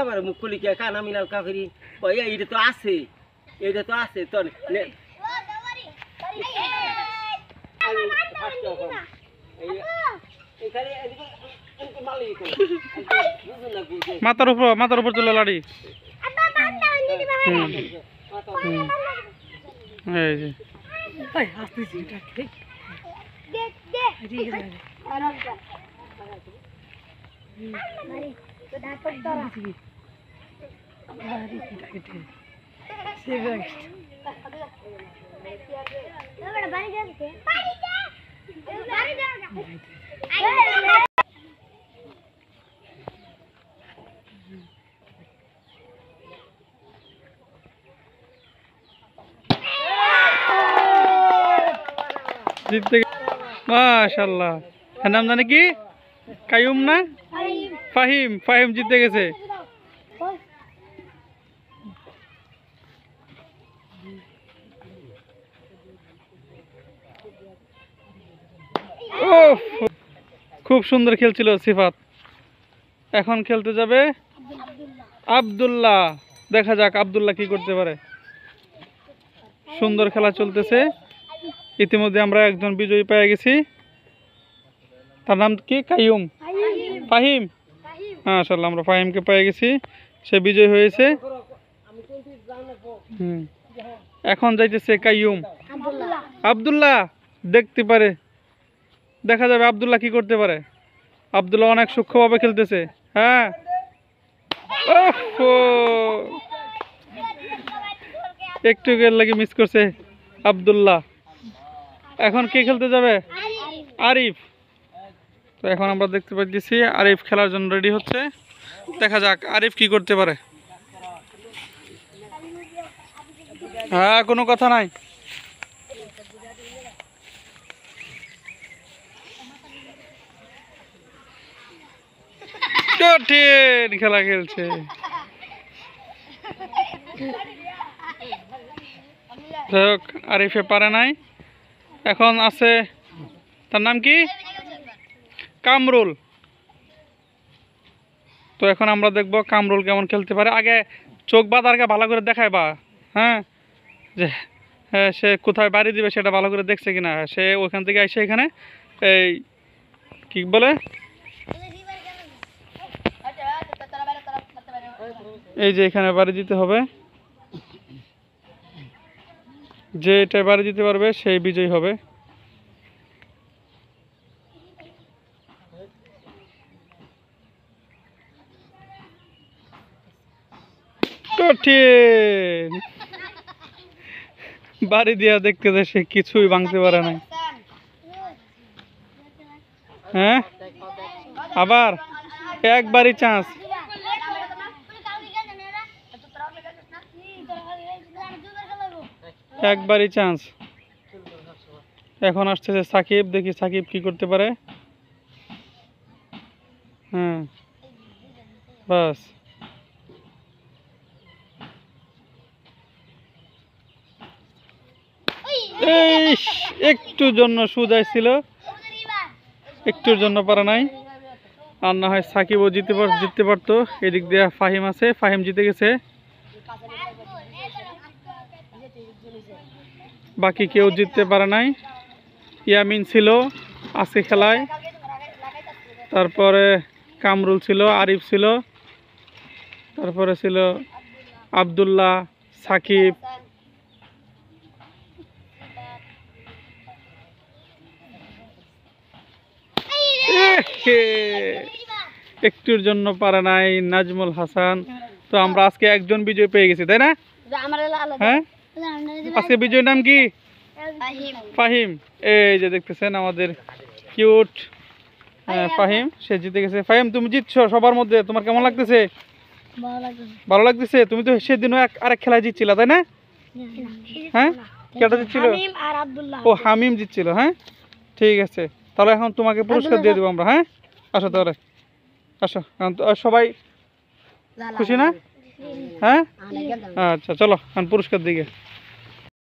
আমার মুখ খুলি কে কানা মিলাল কাফেরি ওই এইটা তো আছে তো মাথার উপর তুলে লাড়ি এই যে জিততে মাশাআল্লাহ এর নাম জানে কি কাইয়ুম না ফাহিম জিতে গেছে খুব সুন্দর খেলছিল সিফাত এখন খেলতে যাবে আব্দুল্লাহ দেখা যাক আব্দুল্লাহ কি করতে পারে সুন্দর খেলা চলতেছে ইতিমধ্যে আমরা একজন বিজয়ী পেয়ে গেছি তার নাম কি কাইয়ুম ফাহিম মাশাআল্লাহ আমরা ফাহিমকে পেয়ে গেছি সে বিজয়ী হয়েছে এখন যাইতেছে কাইয়ুম আব্দুল্লাহ দেখতে পারে দেখা যাবে আব্দুল্লাহ কি করতে পারে আব্দুল্লাহ অনেক সূক্ষ্মভাবে খেলতেছে হ্যাঁ একটু গেল লাগে মিস করছে আব্দুল্লাহ এখন কে খেলতে যাবে আরিফ তো এখন আমরা দেখতে পাচ্ছি আরিফ খেলার জন্য রেডি হচ্ছে দেখা যাক আরিফ কি করতে পারে হ্যাঁ কোনো কথা নাই কঠিন খেলা খেলছে আরিফে পারে নাই এখন আছে তার নাম কি কামরুল তো এখন আমরা দেখব কামরুল কেমন খেলতে পারে আগে চোখ বাঁধারকে ভালো করে দেখাইবা হ্যাঁ যে হ্যাঁ সে কোথায় বাড়ি দিবে সেটা ভালো করে দেখছে কিনা সে ওখান থেকে এসে এখানে এই কি বলে এই যে এখানে বাড়ি দিতে হবে যে এটা বাড়ি দিতে পারবে সেই বিজয়ী হবে কঠিন বাড়ি দিয়া দেখতে সে কিছুই ভাঙতে পারে না হ্যাঁ আবার একবারই চান্স একবারই চান্স এখন আসতেছে সাকিব দেখি সাকিব কি করতে পারে হ্যাঁ বাস একটুর জন্য সুজাই ছিল একটুর জন্য পারা নাই আর না হয় সাকিবও জিততে পারতো এদিক দিয়ে ফাহিম আছে ফাহিম জিতে গেছে বাকি কেউ জিততে পারে নাই ইয়ামিন ছিল আজকে খেলায় তারপরে কামরুল ছিল আরিফ ছিল তারপরে ছিল আব্দুল্লাহ সাকিব একটুর জন্য পারে নাই নাজমুল হাসান তো আমরা আজকে একজন বিজয় পেয়ে গেছি তাই না হ্যাঁ আজকে বিজয়ের নাম কি ফাহিম এই যে দেখতেছেন আমাদের কিউট ফাহিম সে জিতে গেছে ফাহিম তুমি জিতছো সবার মধ্যে তোমার কেমন লাগতেছে ভালো লাগতেছে তুমি তো সেদিনও আরেক খেলায় জিতছিলা তাই না হ্যাঁ কেটা জিতছিল ও হামিম জিতছিল হ্যাঁ ঠিক আছে তাহলে এখন তোমাকে পুরস্কার দিয়ে দেবো আমরা হ্যাঁ আসো তাহলে আসো সবাই খুশি না হ্যাঁ আচ্ছা চলো এখন পুরস্কার দিকে